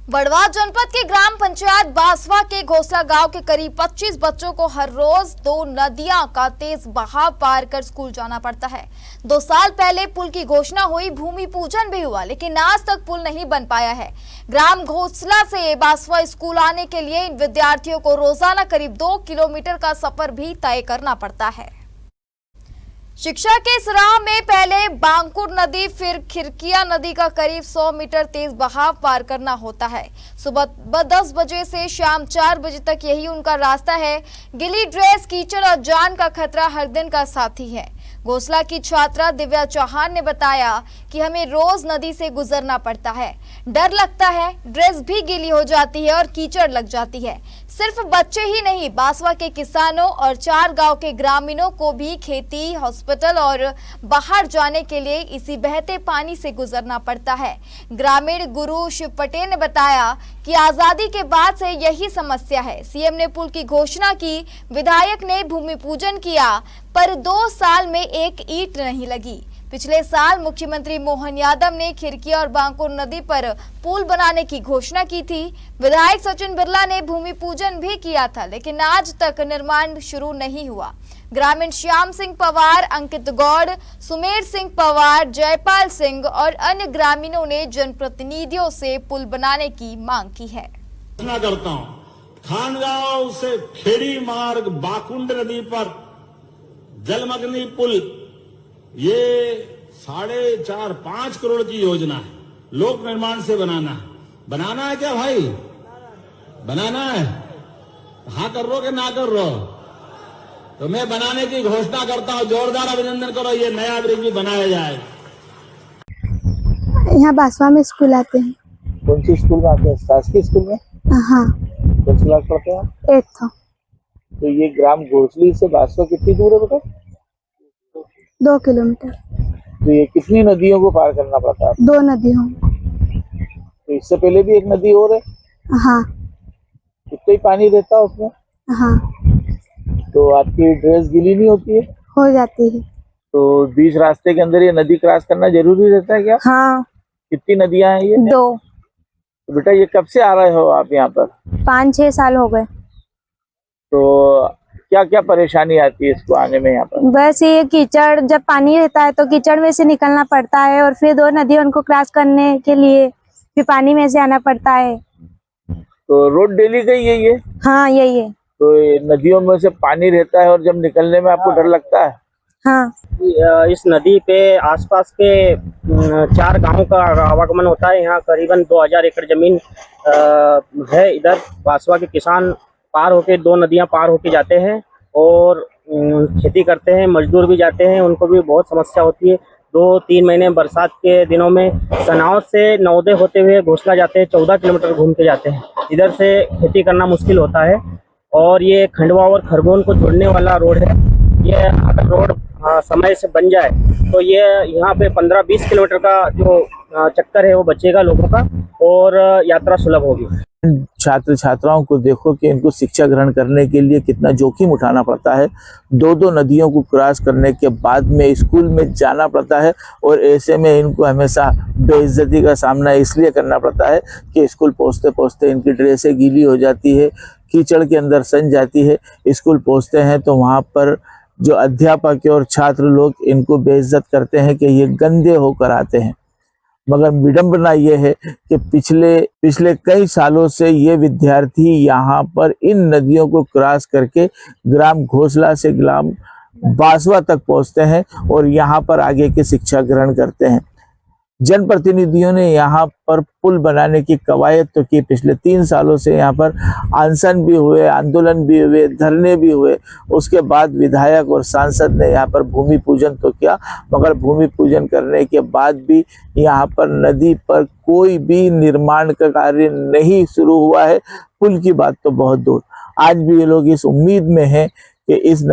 बड़वा जनपद के ग्राम पंचायत बासवा के घोसला गांव के करीब 25 बच्चों को हर रोज 2 नदियां का तेज बहाव पार कर स्कूल जाना पड़ता है। 2 साल पहले पुल की घोषणा हुई, भूमि पूजन भी हुआ, लेकिन आज तक पुल नहीं बन पाया है। ग्राम घोसला से बासवा स्कूल आने के लिए इन विद्यार्थियों को रोजाना करीब 2 किलोमीटर का सफर भी तय करना पड़ता है। शिक्षा के इस राह में पहले बांकुर नदी, फिर खिरकिया नदी का करीब 100 मीटर तेज बहाव पार करना होता है। सुबह 10 बजे से शाम 4 बजे तक यही उनका रास्ता है। गीली ड्रेस, कीचड़ और जान का खतरा हर दिन का साथी है। घोसला की छात्रा दिव्या चौहान ने बताया कि हमें रोज नदी से गुजरना पड़ता है। डर लगता है, ड्रेस भी गीली हो जाती है और कीचड़ लग जाती है। सिर्फ बच्चे ही नहीं, बासवा के किसानों और 4 गांव के ग्रामीणों को भी खेती, हॉस्पिटल और बाहर जाने के लिए इसी बहते पानी से गुजरना पड़ता है। ग्रामीण गुरु शिव पटेल ने बताया कि आजादी के बाद से यही समस्या है। सीएम ने पुल की घोषणा की, विधायक ने भूमि पूजन किया, पर 2 साल में एक ईंट नहीं लगी। पिछले साल मुख्यमंत्री मोहन यादव ने खिरकिया और बांकुर नदी पर पुल बनाने की घोषणा की थी। विधायक सचिन बिरला ने भूमि पूजन भी किया था, लेकिन आज तक निर्माण शुरू नहीं हुआ। ग्रामीण श्याम सिंह पवार, अंकित गौड़, सुमेर सिंह पवार, जयपाल सिंह और अन्य ग्रामीणों ने जनप्रतिनिधियों से पुल बनाने की मांग की है। करता हूं, खानगांव से खेड़ी मार्ग बाकुंड नदी पर जलमग्नी पुल, ये 4.5-5 करोड़ की योजना है। लोक निर्माण से बनाना है क्या भाई? बनाना है? हाँ कर रो कि ना कर रो? तो मैं बनाने की घोषणा करता हूँ, जोरदार अभिनंदन करो, ये नया ब्रिज भी बनाया जाए। यहाँ बासवा में स्कूल आते हैं। कौन सी स्कूल में आते हैं? शासकीय स्कूल में? हाँ। कौन सी क्लास पढ़ते हैं? 8th। तो ये ग्राम घोसली से बासवा कितनी दूर है बेटा? 2 किलोमीटर। तो ये कितनी नदियों को पार करना पड़ता है? 2 नदियों। तो इससे पहले भी एक नदी और है? हाँ। कितना ही पानी रहता है उसमें? हाँ। तो आपकी ड्रेस गीली नहीं होती है? हो जाती है। तो बीच रास्ते के अंदर ये नदी क्रॉस करना जरूरी रहता है क्या? हाँ। कितनी नदियां हैं ये? 2। तो बेटा ये कब से आ रहे हो आप यहाँ पर? 5-6 साल हो गए। तो क्या क्या परेशानी आती है इसको आने में यहाँ पर? बस ये कीचड़, जब पानी रहता है तो कीचड़ में से निकलना पड़ता है, और फिर 2 नदियों उनको क्रॉस करने के लिए फिर पानी में से आना पड़ता है। तो रोड डेली का ही है? हाँ, यही है। तो नदियों में से पानी रहता है और जब निकलने में आपको डर लगता है? हाँ। इस नदी पे आसपास के 4 गांवों का आवागमन होता है। यहाँ करीबन 2000 एकड़ जमीन है। इधर बासवा के किसान पार होके 2 नदियां पार होके जाते हैं और खेती करते हैं, मजदूर भी जाते हैं, उनको भी बहुत समस्या होती है। 2-3 महीने बरसात के दिनों में सनाव से नवोदय होते हुए घोसला जाते हैं, 14 किलोमीटर घूम के जाते हैं। इधर से खेती करना मुश्किल होता है। और ये खंडवा और खरगोन को जोड़ने वाला रोड है। ये अगर रोड समय से बन जाए तो ये यहाँ पे 15-20 किलोमीटर का जो चक्कर है वो बचेगा लोगों का, और यात्रा सुलभ होगी। छात्र छात्राओं को देखो कि इनको शिक्षा ग्रहण करने के लिए कितना जोखिम उठाना पड़ता है। 2 नदियों को क्रॉस करने के बाद में स्कूल में जाना पड़ता है, और ऐसे में इनको हमेशा बेइज्जती का सामना इसलिए करना पड़ता है कि स्कूल पहुंचते पहुंचते इनकी ड्रेसें गीली हो जाती है, कीचड़ के अंदर सन जाती है। स्कूल पहुंचते हैं तो वहाँ पर जो अध्यापक और छात्र लोग इनको बेइज्जत करते हैं कि ये गंदे होकर आते हैं। मगर विडंबना ये है कि पिछले कई सालों से ये विद्यार्थी यहाँ पर इन नदियों को क्रॉस करके ग्राम घोसला से ग्राम बासवा तक पहुँचते हैं और यहाँ पर आगे की शिक्षा ग्रहण करते हैं। जनप्रतिनिधियों ने यहाँ पर पुल बनाने की कवायद तो की। पिछले 3 सालों से यहाँ पर अनशन भी हुए, आंदोलन भी हुए, धरने भी हुए। उसके बाद विधायक और सांसद ने यहाँ पर भूमि पूजन तो किया, मगर भूमि पूजन करने के बाद भी यहाँ पर नदी पर कोई भी निर्माण का कार्य नहीं शुरू हुआ है। पुल की बात तो बहुत दूर। आज भी ये लोग इस उम्मीद में हैं कि इस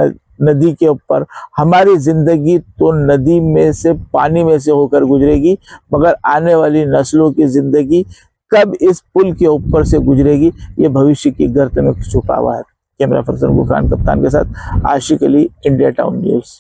नदी के ऊपर हमारी जिंदगी तो नदी में से, पानी में से होकर गुजरेगी, मगर आने वाली नस्लों की जिंदगी कब इस पुल के ऊपर से गुजरेगी, ये भविष्य की गर्त में छुपा हुआ है। कैमरा पर्सन गुफरान कप्तान के साथ आशिक अली, इंडिया टाउन न्यूज़।